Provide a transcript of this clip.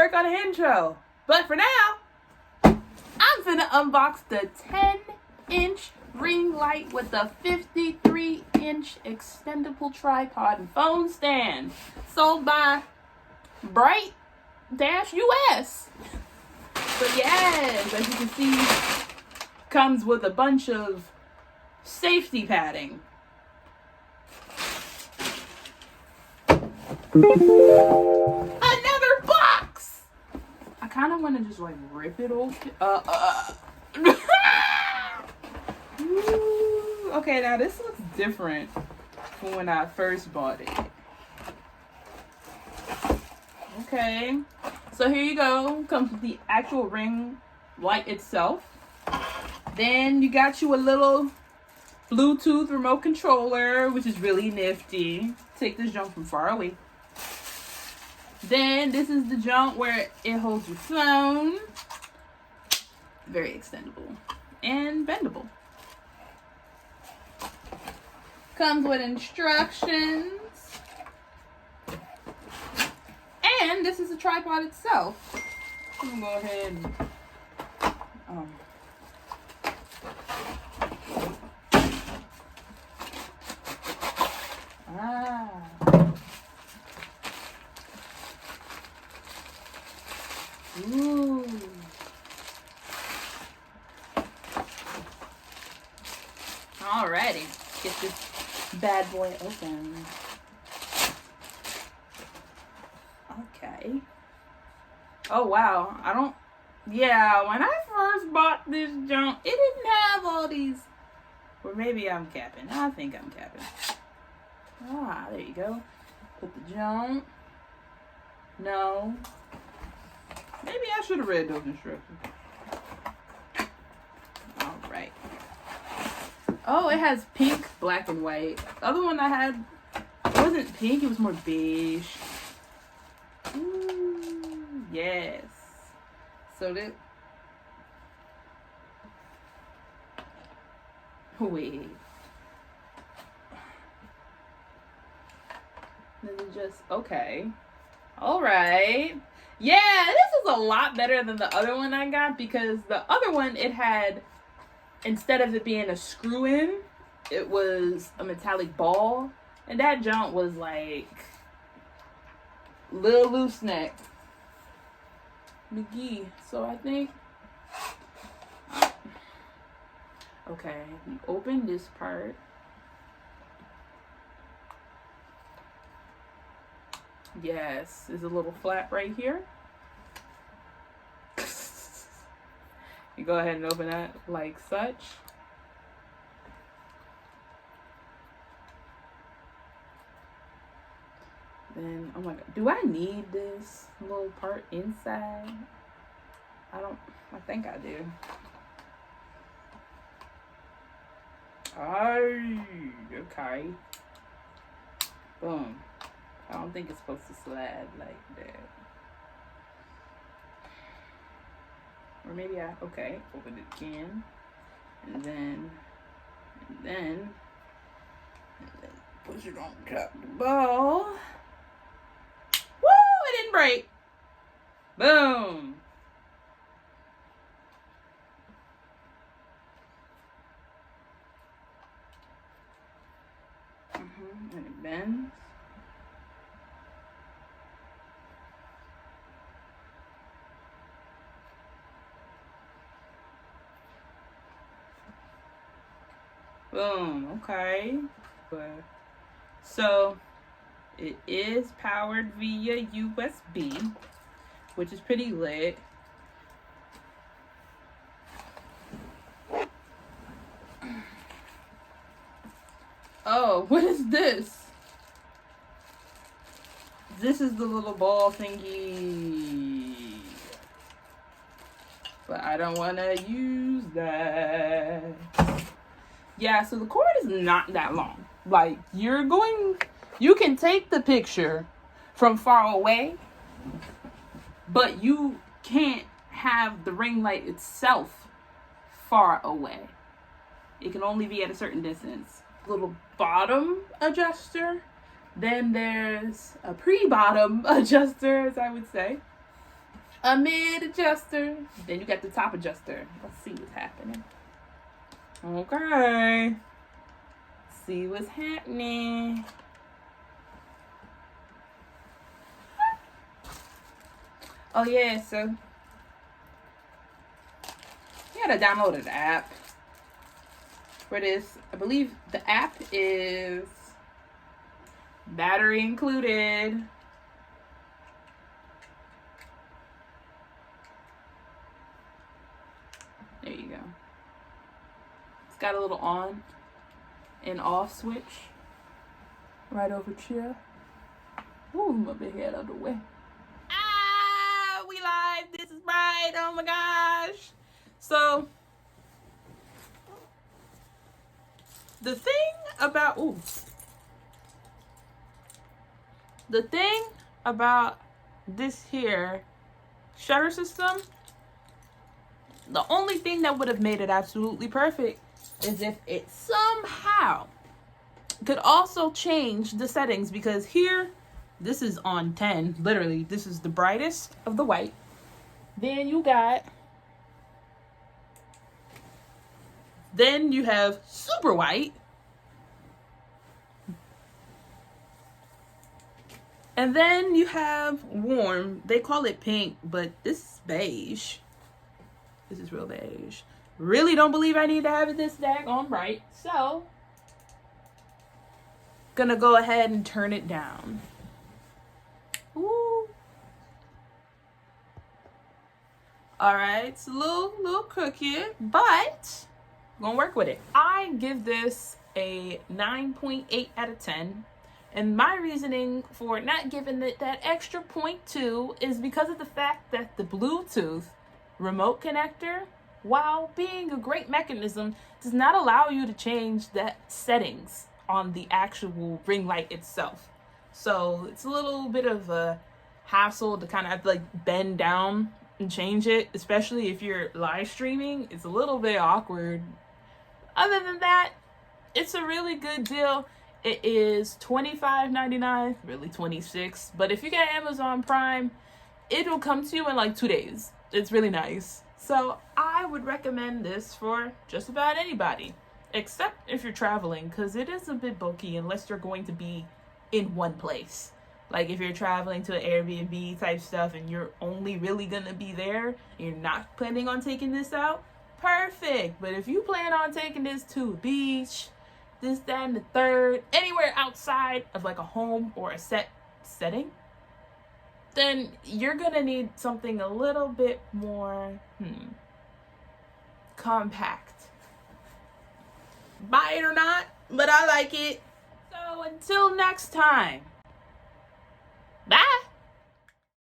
work on an intro. But for now, I'm finna unbox the 10-inch ring light with the 53-inch extendable tripod and phone stand. Sold by Bright-US. But yes, as you can see, comes with a bunch of safety padding. Another box! I kind of want to just like rip it open. Okay, now this looks different from when I first bought it. Okay, so here you go. Comes with the actual ring light itself. Then you got you a little Bluetooth remote controller, which is really nifty. Take this junk from far away. Then this is the junk where it holds your phone. Very extendable and bendable. Comes with instructions. And this is the tripod itself. I'm gonna go ahead and Ooh. Alrighty, get this bad boy open. Okay. Oh wow, yeah, when I first bought this junk, it didn't have all these, or maybe I'm capping. I think I'm capping. Ah, there you go. Put the junk. No. Maybe I should have read those instructions. Alright. Oh, it has pink, black, and white. The other one I had wasn't pink, it was more beige. Ooh, yes. So that... Wait. This is just... Okay. Alright. Yeah, this is a lot better than the other one I got, because the other one, it had, instead of it being a screw in, it was a metallic ball. And that junk was like little loose neck McGee. So I think, okay, you open this part. Yes, there's a little flap right here. You go ahead and open that like such. Then, oh my god, do I need this little part inside? I think I do. Okay. Boom. I don't think it's supposed to slide like that. Or maybe okay, open it again. And then push it on top of the ball. Woo! It didn't break. Boom. And it bends. Boom. Okay. So it is powered via USB, which is pretty lit. Oh, what is this? This is the little ball thingy. But I don't want to use that. Yeah, so the cord is not that long. Like, you can take the picture from far away, but you can't have the ring light itself far away. It can only be at a certain distance. Little bottom adjuster. Then there's a pre-bottom adjuster, as I would say. a mid adjuster. Then you got the top adjuster. Let's see what's happening. Okay. See what's happening. Oh yeah, so you gotta download an app for this. I believe the app is battery included. There you go. It's got a little on and off switch right over here. Ooh, my big head out of the way. Ah, we live. This is right. Oh my gosh. So the thing about this here shutter system, the only thing that would have made it absolutely perfect is if it somehow could also change the settings, because here, this is on 10. Literally, this is the brightest of the white. Then you have super white. And then you have warm. They call it pink, but this is beige. This is real beige. Really don't believe I need to have it this daggone bright. So, gonna go ahead and turn it down. Ooh. Alright, it's a little crooked, but I'm gonna work with it. I give this a 9.8 out of 10. And my reasoning for not giving it that extra 0.2 is because of the fact that the Bluetooth remote connector, while being a great mechanism, does not allow you to change the settings on the actual ring light itself. So it's a little bit of a hassle to kind of have to like bend down and change it, especially if you're live streaming. It's a little bit awkward. Other than that, it's a really good deal. It is $25.99, really $26. But if you get Amazon Prime, it'll come to you in like 2 days. It's really nice. So I would recommend this for just about anybody, except if you're traveling, because it is a bit bulky unless you're going to be in one place. Like if you're traveling to an Airbnb type stuff and you're only really gonna be there, and you're not planning on taking this out, perfect. But if you plan on taking this to a beach, this, that, and the third, anywhere outside of like a home or a setting, then you're gonna need something a little bit more compact. Buy it or not, but I like it. So until next time, bye.